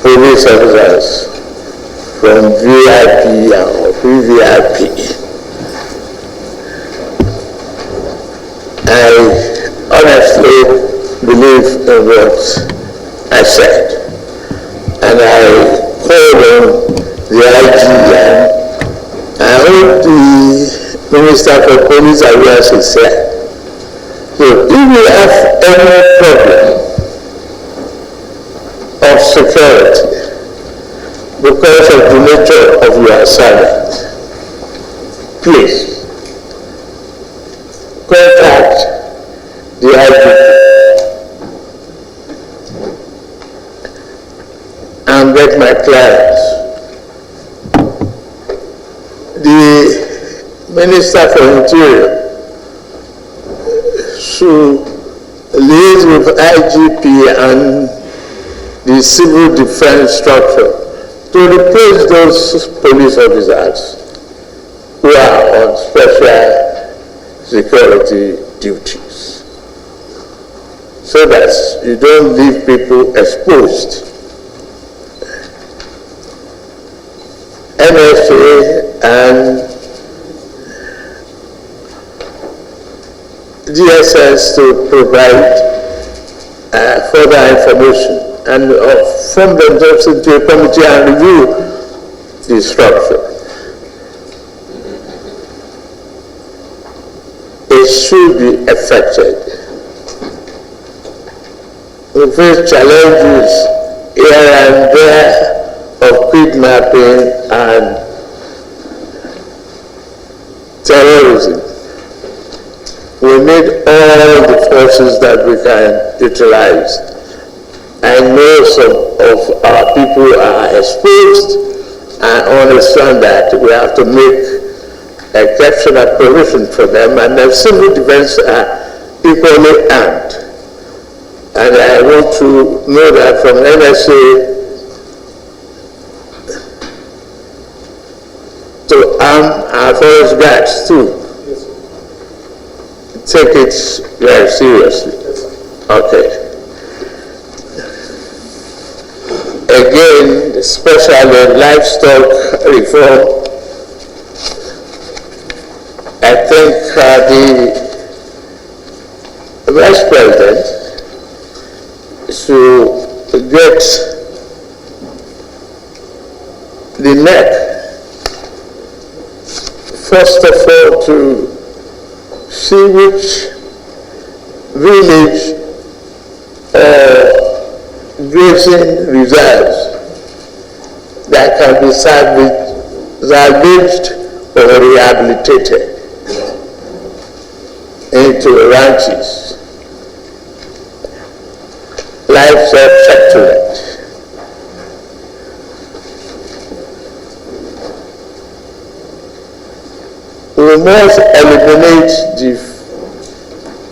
Police officers from VIP or VVIP. I honestly believe in what I said, and I called on the IG, and I hope the Minister for Police Affairs is here. So if you have any problem of security because of the nature of your assignment, please contact the IGP and get my clearance. The Minister for Interior should liaise with IGP and the civil defense structure to replace those police officers who are on special security duties, so that you don't leave people exposed. NSA and DSS to provide further information and form themselves into a committee and review the structure. It should be effected. We face challenges here and there of kidnapping and terrorism. We need all the forces that we can utilize. I know some of our people are exposed, and understand that we have to make exceptional provision for them, and the civil defense are equally armed. And I want to know that from NSA to arm our forest guards too. Take it very seriously. Okay. Again, especially livestock reform, I think the Vice President should get the neck, first of all, to see which village grazing reserves that can be salvaged or rehabilitated into ranches. Livestock sectorate. We must eliminate the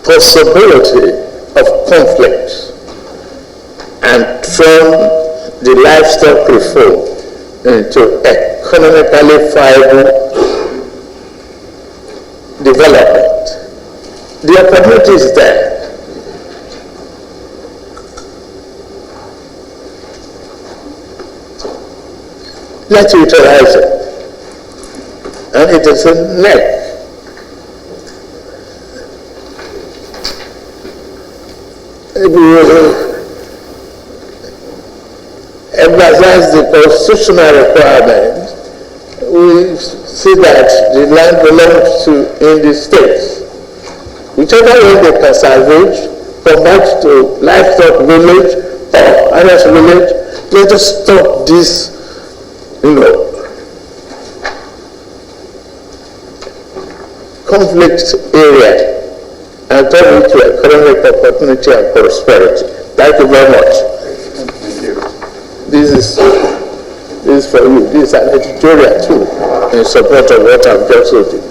possibility of conflict and turn the livestock reform into economically viable development. The opportunity is there. Let's utilize it. And it is a net. If we emphasize the constitutional requirement, we see that the land belongs to in the states. Whichever way they can salvage, come back to Livestock village or Irish village, let us stop this, conflict area and turn it to economic opportunity and prosperity. Thank you very much. Thank you. This is for you. This is an editorial too in support of what I've just told you.